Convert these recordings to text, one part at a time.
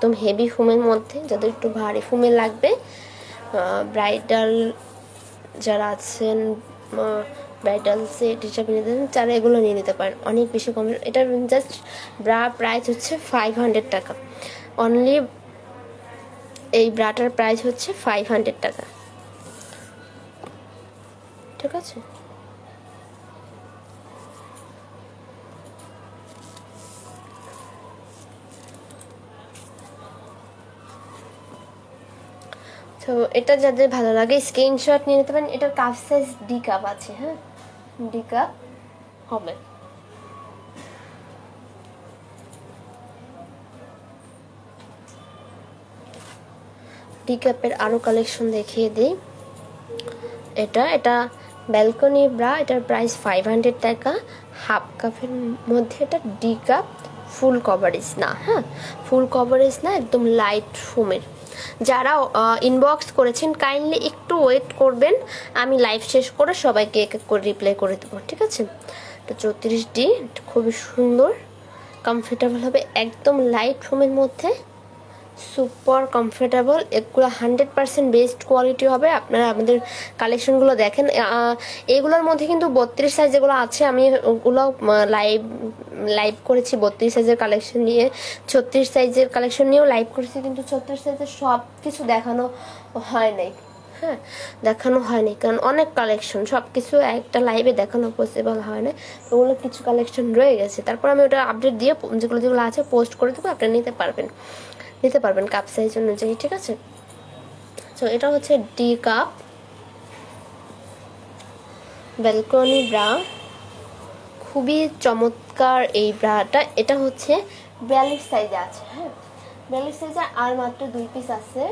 একদম হেভি ফোমের মধ্যে, যাদের একটু ভারী ফোমের লাগবে, ব্রাইডাল যারা আছেন, ব্রাইডাল সেট হিসাবে নিতে চান, এগুলো নিয়ে নিতে পারেন। অনেক বেশি কম। এটার জাস্ট ব্রা প্রাইস হচ্ছে 500 টাকা অনলি। এই ব্রাটার প্রাইস হচ্ছে 500 টাকা, ঠিক আছে। তো এটা যাদের ভালো লাগে স্ক্রিনশট নিয়ে নিতে পারেন। এটার কাপ সাইজ ডি কাপ আছে, হ্যাঁ, ডি কাপ হবে। ডি কাপের আরও কালেকশন দেখিয়ে দিই। এটা ব্যালকনি ব্রা, এটার প্রাইস 500 টাকা। হাফ কাপের মধ্যে এটা ডি কাপ, ফুল কভারেজ না, হ্যাঁ, ফুল কভারেজ না, একদম লাইট ফোমের। যারা ইনবক্স করেছেন কাইন্ডলি একটু ওয়েট করবেন, আমি লাইভ শেষ করে সবাইকে এক এক করে রিপ্লাই করে দেবো, ঠিক আছে। এটা 34D, খুবই সুন্দর, কমফোর্টেবল হবে, একদম লাইট ফোমের মধ্যে, সুপার কমফোর্টেবল। এগুলো 100% বেস্ট কোয়ালিটি হবে। আপনারা আমাদের কালেকশনগুলো দেখেন। এগুলোর মধ্যে কিন্তু 32 সাইজ যেগুলো আছে, আমি ওগুলো লাইভ করেছি 32 সাইজের কালেকশন নিয়ে, 36 সাইজের কালেকশন নিয়েও লাইভ করেছি, কিন্তু 36 সাইজের সব কিছু দেখানো হয় নাই, হ্যাঁ, দেখানো হয়নি, কারণ অনেক কালেকশন, সব কিছু একটা লাইভে দেখানো পসিবল হয় না। ওগুলো কিছু কালেকশন রয়ে গেছে, তারপর আমি ওটা আপডেট দিয়ে যেগুলো যেগুলো আছে পোস্ট করে দেবো, আপনারা নিতে পারবেন কাপ সাইজ অনুযায়ী, ঠিক আছে। তো এটা হচ্ছে ডি কাপ ব্যালকনি ব্রা, খুবই চমৎকার এই ব্রাটা। এটা হচ্ছে 42 সাইজে আছে, হ্যাঁ, 42 সাইজে আর মাত্র 2 পিস আছে।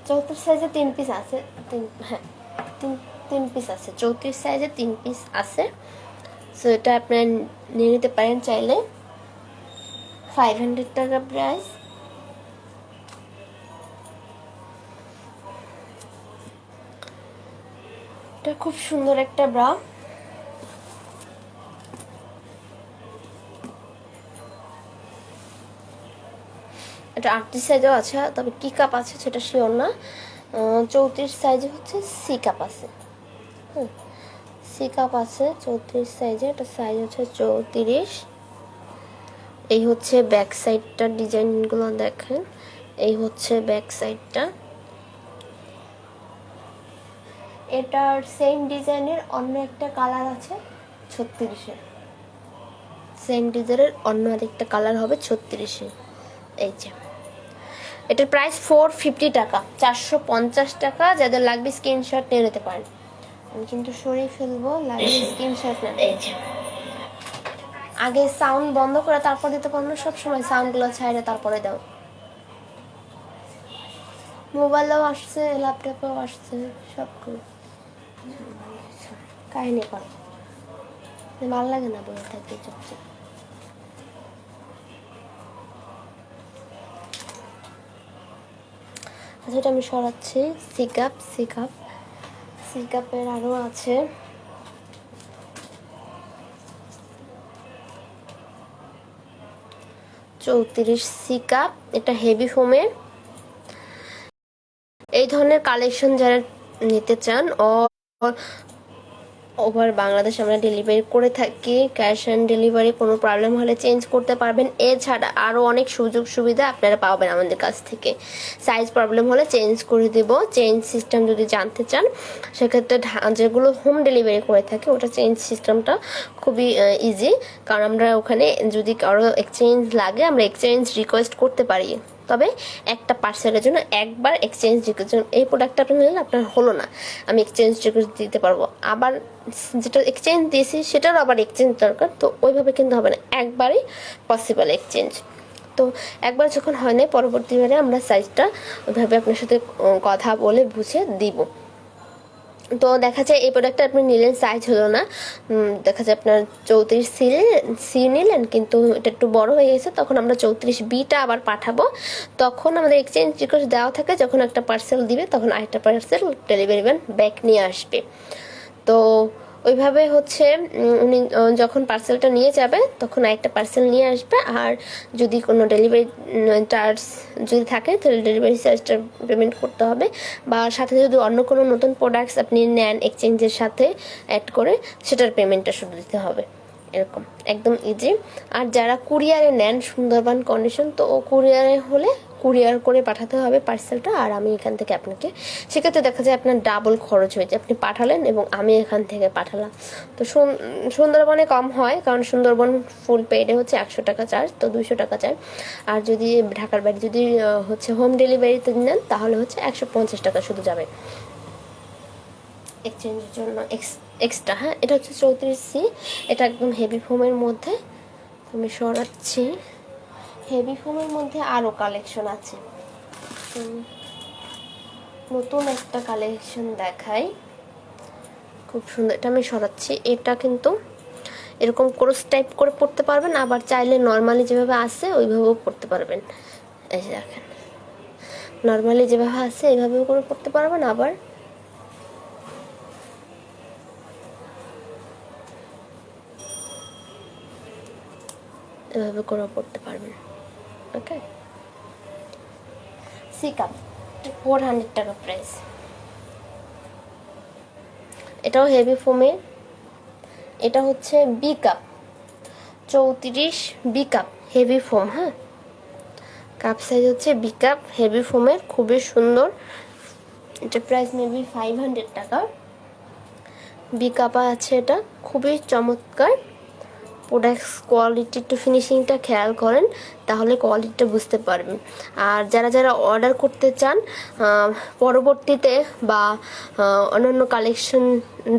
34 সাইজে 3 পিস আছে, হ্যাঁ, তিন পিস আছে। 34 সাইজে 3 পিস আছে। সো এটা আপনারা নিয়ে নিতে পারেন চাইলে। 500 টাকা প্রাইস। এটা খুব সুন্দর একটা ব্রা। এটা 38 সাইজেও আছে, তবে কি কাপ আছে সেটা শিওর না। 34 সাইজে হচ্ছে সি কাপ আছে, সি কাপ আছে 34 সাইজে। এটা সাইজ হচ্ছে 34। এই হচ্ছে ব্যাক সাইডটার ডিজাইনগুলো দেখেন, এই হচ্ছে ব্যাক সাইডটা। এটার সেম ডিজাইনের অন্য একটা কালার আছে 36-এ, সেম ডিজাইনের অন্য আরেকটা কালার হবে 36-এ। এই যে এটার প্রাইস 450 টাকা, 450 টাকা। যাদের লাগবে স্ক্রিনশট নিয়ে নিতে পারেন। আমি কিন্তু সরিয়ে ফেলবো, লাগবে স্ক্রিনশট নেন। এই যে আগে সাউন্ড বন্ধ করে তারপর দিতে পারো না, সবসময় সাউন্ডগুলো ছাইড়ে তারপরে দাও। মোবাইলেও আসছে, ল্যাপটপেও আসছে, সব কাহিনি করো, ভালো লাগে না বলে থাকতে চুপচাপ। আচ্ছা, এটা আমি সরাচ্ছি। সিকাপের আরও আছে। চৌত্রিশ সিকাপ, এটা হেভি ফোমের। এই ধরনের কালেকশন যারা নিতে চান ওভার বাংলাদেশ আমরা ডেলিভারি করে থাকি। ক্যাশ অন ডেলিভারি, কোনো প্রবলেম হলে চেঞ্জ করতে পারবেন। এছাড়া আরও অনেক সুযোগ সুবিধা আপনারা পাবেন আমাদের কাছ থেকে। সাইজ প্রবলেম হলে চেঞ্জ করে দেব। চেঞ্জ সিস্টেম যদি জানতে চান সেক্ষেত্রে যেগুলো হোম ডেলিভারি করে থাকি ওটা চেঞ্জ সিস্টেমটা খুবই ইজি, কারণ আমরা ওখানে যদি কারো এক্সচেঞ্জ লাগে আমরা এক্সচেঞ্জ রিকোয়েস্ট করতে পারি। তবে একটা পার্সেলের জন্য একবার এক্সচেঞ্জ রিকোয়েস্ট, এই প্রোডাক্টটা আপনি নিলেন আপনার হলো না, আমি এক্সচেঞ্জ রিকোয়েস্ট দিতে পারবো। আবার যেটা এক্সচেঞ্জ দিয়েছি সেটারও আবার এক্সচেঞ্জ দরকার, তো ওইভাবে কিন্তু হবে না, একবারই পসিবল এক্সচেঞ্জ। তো একবার যখন হয় না, পরবর্তীবারে আমরা সাইজটা ওইভাবে আপনার সাথে কথা বলে বুঝে দিব। তো দেখা যায় এই প্রোডাক্টটা আপনি নিলেন, সাইজ হলো না, দেখা যায় আপনার 34 সি নিলেন, কিন্তু এটা একটু বড় হয়ে গেছে, তখন আমরা 34 বিটা আবার পাঠাবো। তখন আমাদের এক্সচেঞ্জ রিকোয়েস্ট দেওয়া থাকে, যখন একটা পার্সেল দিবে তখন আরেকটা পার্সেল ডেলিভারি ম্যান ব্যাক নিয়ে আসবে। তো ওইভাবে হচ্ছে উনি যখন পার্সেলটা নিয়ে যাবে তখন একটা পার্সেল নিয়ে আসবে, আর যদি কোনো ডেলিভারি চার্জ যদি থাকে তাহলে ডেলিভারি চার্জটা পেমেন্ট করতে হবে, বা সাথে যদি অন্য কোনো নতুন প্রোডাক্টস আপনি নেন এক্সচেঞ্জের সাথে অ্যাড করে সেটার পেমেন্টটা শুধু দিতে হবে, এরকম একদম ইজি। আর যারা কুরিয়ারে নেন সুন্দরবন কন্ডিশন, তো ও কুরিয়ারে হলে কুরিয়ার করে পাঠাতে হবে পার্সেলটা, আর আমি এখান থেকে আপনাকে, সেক্ষেত্রে দেখা যায় আপনার ডাবল খরচ হয়ে যায়, আপনি পাঠালেন এবং আমি এখান থেকে পাঠালাম। তো সুন্দরবনে কম হয়, কারণ সুন্দরবন ফুল পেডে হচ্ছে 100 টাকা চার্জ, তো 200 টাকা চার্জ। আর যদি ঢাকার বাইরে যদি হচ্ছে হোম ডেলিভারিতে নেন তাহলে হচ্ছে 150 টাকা শুধু যাবে এক্সচেঞ্জের জন্য এক্সট্রা। হ্যাঁ, এটা হচ্ছে 34C, এটা একদম হেভি ফোমের মধ্যে। আমি সরাচ্ছি, হেভি ফোমের মধ্যে আরও কালেকশন আছে, নতুন একটা কালেকশন দেখাই, খুব সুন্দর। এটা আমি সরাচ্ছি, এটা কিন্তু এরকম ক্রস টাইপ করে পড়তে পারবেন, আবার চাইলে নর্মালি যেভাবে আসে ওইভাবেও পড়তে পারবেন। এই যে দেখেন, নর্মালি যেভাবে আসে এইভাবেও করে পড়তে পারবেন, আবার এভাবে করেও পড়তে পারবেন। ওকে, সি কাপ 400 টাকা প্রাইস। এটাও হেভি ফোমে, এটা হচ্ছে B cup 34 B cup heavy foam. হ্যাঁ, কাপ সাইজ হচ্ছে বি কাপ হেভি ফোমের, খুবই সুন্দর। এটা প্রাইস মেবি 500 টাকা। বি কাপা আছে, এটা খুবই চমৎকার। প্রোডাক্টস কোয়ালিটি একটু ফিনিশিংটা খেয়াল করেন তাহলে কোয়ালিটিটা বুঝতে পারবেন। আর যারা যারা অর্ডার করতে চান পরবর্তীতে, বা অন্যান্য কালেকশন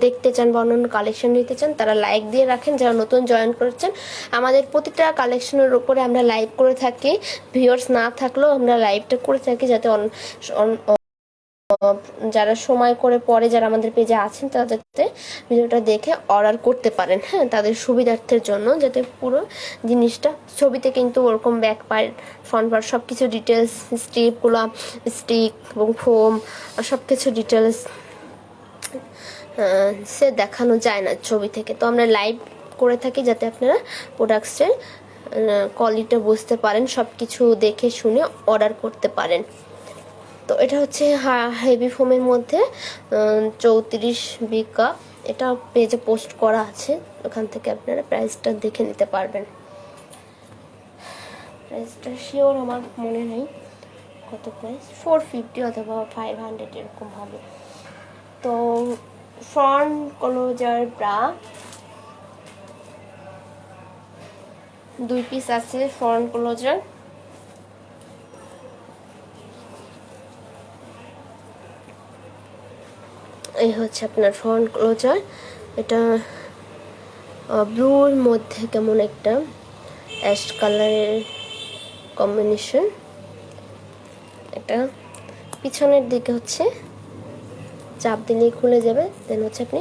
দেখতে চান বা অন্যান্য কালেকশন নিতে চান, তারা লাইক দিয়ে রাখেন। যারা নতুন জয়েন করেছেন, আমাদের প্রতিটা কালেকশনের উপরে আমরা লাইভ করে থাকি, ভিউয়ার্স না থাকলেও আমরা লাইভটা করে থাকি, যাতে যারা সময় করে পরে যারা আমাদের পেজে আছেন তারা যাতে ভিডিওটা দেখে অর্ডার করতে পারেন। হ্যাঁ, তাদের সুবিধার্থের জন্য, যাতে পুরো জিনিসটা ছবিতে কিন্তু ওরকম ব্যাক পার্ট ফ্রন্ট পার্ট সব কিছু ডিটেলস, স্ট্রিপগুলো, স্টিক এবং ফোম সব কিছু ডিটেলস সে দেখানো যায় না ছবি থেকে। তো আমরা লাইভ করে থাকি যাতে আপনারা প্রোডাক্টসের কোয়ালিটি বুঝতে পারেন, সব কিছু দেখে শুনে অর্ডার করতে পারেন। তো এটা হচ্ছে হেভি ফোমের মধ্যে 34 বি কাপ। এটা পেজে পোস্ট করা আছে, ওখান থেকে আপনারা প্রাইসটা দেখে নিতে পারবেন। প্রাইসটা শিওর আমার মনে নেই কত প্রাইস, 450 অথবা 500 এরকম হবে। তো ফ্রন্ট ক্লোজার ব্রা 2 পিস আছে, ফ্রন্ট ক্লোজার। এই হচ্ছে আপনার ফ্রন্ট ক্লোজার। এটা ব্লুর মধ্যে কেমন একটা অ্যাশ কালারের কম্বিনেশন। এটা পিছনের দিকে হচ্ছে চাপ দিলেই খুলে যাবে, দেন হচ্ছে আপনি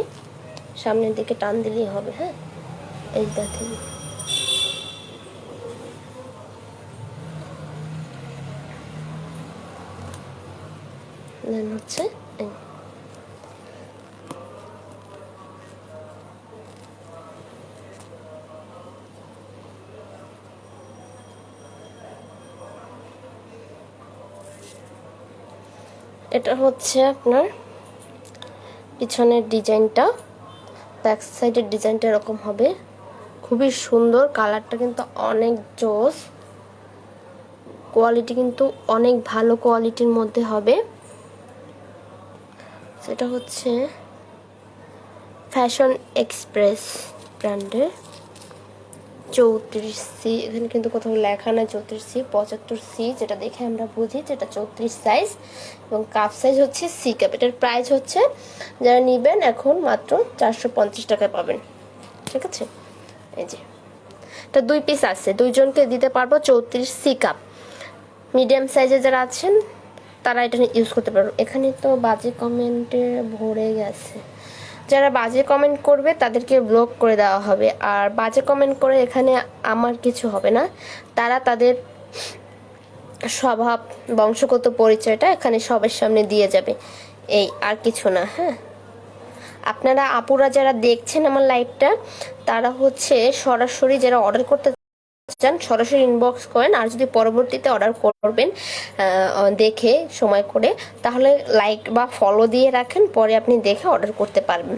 সামনের দিকে টান দিলেই হবে। হ্যাঁ, এই দেখেন, দেন হচ্ছে এটা হচ্ছে আপনার পিছনের ডিজাইনটা, ব্যাক সাইডের ডিজাইনটা এরকম হবে, খুবই সুন্দর। কালারটা কিন্তু অনেক জোস, কোয়ালিটি কিন্তু অনেক ভালো কোয়ালিটির মধ্যে হবে। সেটা হচ্ছে ফ্যাশন এক্সপ্রেস ব্র্যান্ডের 34C। এখানে কিন্তু কোথাও লেখা না 34C, 75C, যেটা দেখে আমরা বুঝি যেটা 34 সাইজ, এবং কাপ সাইজ হচ্ছে সি কাপ। এটার প্রাইস হচ্ছে যারা নেবেন এখন মাত্র 450 টাকায় পাবেন। ঠিক আছে, এই যে এটা 2 পিস আছে, দুইজনকে দিতে পারবো 34C কাপ। মিডিয়াম সাইজে যারা আছেন তারা এটা ইউজ করতে পারবেন। এখানে তো বাজে কমেন্টে ভরে গেছে, যারা বাজে কমেন্ট করবে তাদেরকে ব্লক করে দেওয়া হবে, আর বাজে কমেন্ট করে এখানে আমার কিছু হবে না, তারা তাদের স্বভাব বংশগত পরিচয়টা এখানে সবার সামনে দিয়ে যাবে, এই আর কিছু না। হ্যাঁ, আপনারা আপুরা যারা দেখছেন আমার লাইভটা, তারা হচ্ছে সরাসরি যারা অর্ডার করতে চান সরাসরি ইনবক্স করেন, আর যদি পরবর্তীতে অর্ডার করবেন দেখে সময় করে, তাহলে লাইক বা ফলো দিয়ে রাখেন, পরে আপনি দেখে অর্ডার করতে পারবেন।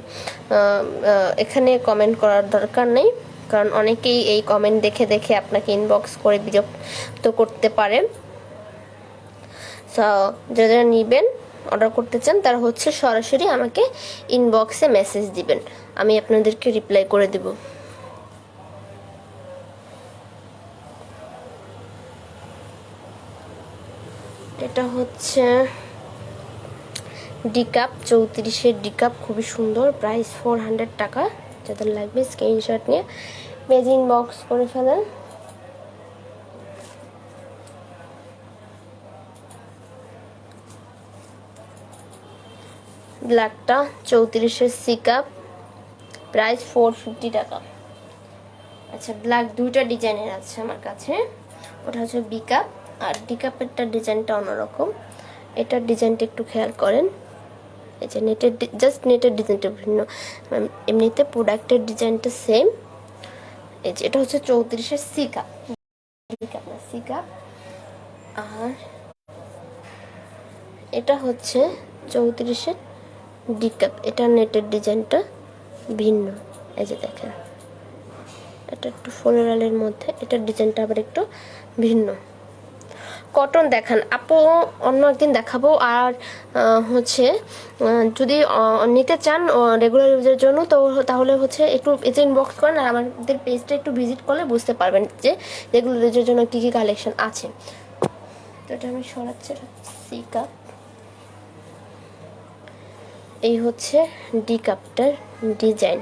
এখানে কমেন্ট করার দরকার নেই, কারণ অনেকেই এই কমেন্ট দেখে দেখে আপনাকে ইনবক্স করে বিরক্ত করতে পারে। যারা যারা নেবেন অর্ডার করতে চান তারা হচ্ছে সরাসরি আমাকে ইনবক্সে মেসেজ দিবেন, আমি আপনাদেরকে রিপ্লাই করে দেব। এটা হচ্ছে ডিকাপ 34-এর ডিকাপ, খুবই সুন্দর, প্রাইস 400 টাকা। যাদের লাগবে স্ক্রিনশট নিয়ে পেজ ইনবক্স করে ফেলেন। ব্ল্যাকটা 34-এর সি কাপ, প্রাইস 450 টাকা। আচ্ছা, ব্ল্যাক দুইটা ডিজাইনের আছে আমার কাছে, ওটা হচ্ছে বি কাপ, আর ডি কাপেরটা ডিজাইনটা অন্যরকম। এটার ডিজাইনটা একটু খেয়াল করেন, এই যে নেটের জাস্ট নেটের ডিজাইনটা ভিন্ন, এমনিতে প্রোডাক্টের ডিজাইনটা সেম। এই যে এটা হচ্ছে 34-এর সি কাপ, ডি কাপ না সি কাপ, আর এটা হচ্ছে 34-এর ডি কাপ। এটা নেটের ডিজাইনটা ভিন্ন, এই যে দেখেন এটা একটু ফ্লোরালের মধ্যে, এটার ডিজাইনটা আবার একটু ভিন্ন। কটন দেখান আপু, অন্য একদিন দেখাবো। আর হচ্ছে যদি নিতে চান রেগুলার ইউজের জন্য, তো তাহলে হচ্ছে একটু এজে ইনবক্স করেন, আর আমাদের পেজটা একটু ভিজিট করলে বুঝতে পারবেন যে রেগুলার ইউজের জন্য কী কী কালেকশন আছে। তো এটা আমি সরাচ্ছি, সি কাপ। এই হচ্ছে ডি কাপটার ডিজাইন,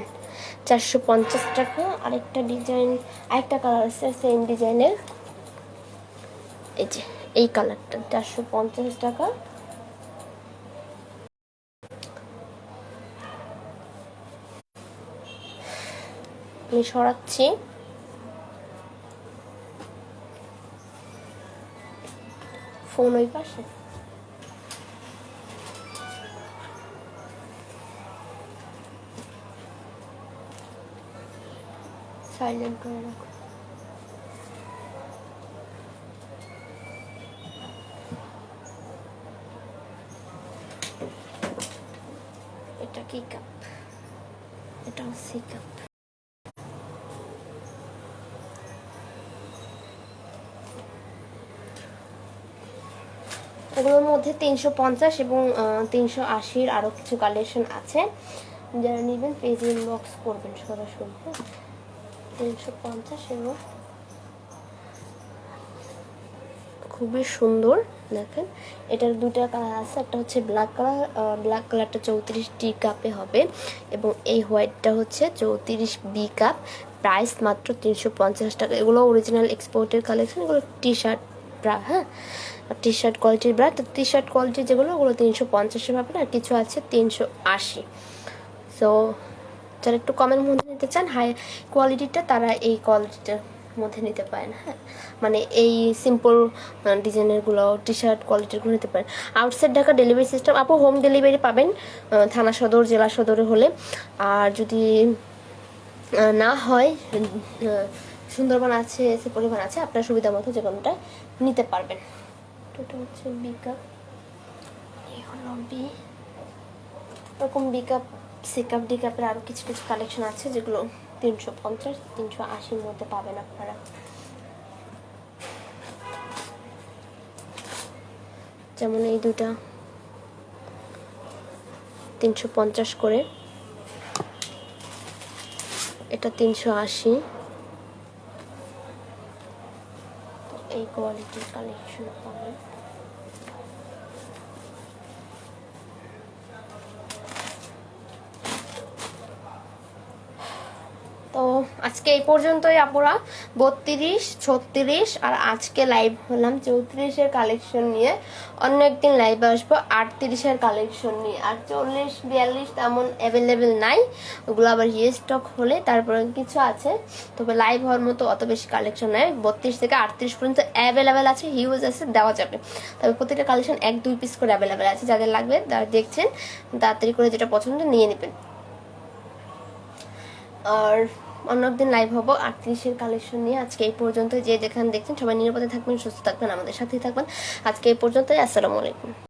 450 টাকা। আরেকটা ডিজাইন, আরেকটা কালার আছে সেম ডিজাইনের, এই যে এই কালারটা 450 টাকা। আমি সরাচ্ছি, ফোন ওই পাশে। সাইলেন্ট করে রাখো। এটা কি কাপ? এটা সি কাপ। এগুলোর মধ্যে 350 এবং 380-র আরও কিছু কালেকশন আছে, যারা নেবেন পেজ ইনবক্স করবেন সরাসরি। 350 এবং খুবই সুন্দর দেখেন। এটার দুটা কালার আছে, একটা হচ্ছে ব্ল্যাক কালার, ব্ল্যাক কালারটা 34 ডি কাপে হবে, এবং এই হোয়াইটটা হচ্ছে 34 বি কাপ, প্রাইস মাত্র 350 টাকা। এগুলো অরিজিনাল এক্সপোর্টের কালেকশন, এগুলো টি শার্ট ব্রা, হ্যাঁ টি শার্ট কোয়ালিটির ব্রা। তো টি শার্ট কোয়ালিটি যেগুলো ওগুলো 350-এ পাবেন, আর কিছু আছে 380। সো যারা একটু কমের মধ্যে নিতে চান হাই কোয়ালিটিটা, তারা এই কোয়ালিটিটার মধ্যে নিতে পারেন। হ্যাঁ, মানে এই সিম্পল ডিজাইনেরগুলো টি শার্ট কোয়ালিটিরগুলো নিতে পারেন। আউটসাইড ঢাকা ডেলিভারি সিস্টেম আপু, হোম ডেলিভারি পাবেন থানা সদর, জেলা সদরে হলে। আর যদি না হয়, সুন্দরবন আছে, এসে পরিমাণ আছে, আপনার সুবিধা মতো যে কোনোটা নিতে পারবেন। এটা হচ্ছে বি কাপ, এই হলো বি, এরকম B cup, C cup, D কাপের আরও কিছু কিছু কালেকশন আছে যেগুলো 350, 380-র মধ্যে পাবেন আপনারা। যেমন এই দুটা 350 করে, এটা 380। এই কোয়ালিটির কালেকশন পাবেন। তো আজকে এই পর্যন্তই আপুরা, 32, 36, আর আজকে লাইভ হলাম 34-এর কালেকশন নিয়ে। অন্য একদিন লাইভ আসবো 38-এর কালেকশন নিয়ে। আর 40, 42 তেমন অ্যাভেলেবেল নাই, ওগুলো আবার স্টক হলে তারপরে কিছু আছে, তবে লাইভ হওয়ার মতো অত বেশি কালেকশন নাই। 32 থেকে 38 পর্যন্ত অ্যাভেলেবেল আছে, হিউজ আছে, দেওয়া যাবে। তবে প্রত্যেকটা কালেকশন 1-2 পিস করে অ্যাভেলেবেল আছে। যাদের লাগবে, যারা দেখছেন তাড়াতাড়ি করে যেটা পছন্দ নিয়ে নেবেন। আর অন্য একদিন লাইভ হবো 38-এর কালেকশন নিয়ে। আজকে এই পর্যন্ত, যে যেখানে দেখছেন সবাই নিরাপদে থাকবেন, সুস্থ থাকবেন, আমাদের সাথেই থাকবেন। আজকে এই পর্যন্তই, আসসালামু আলাইকুম।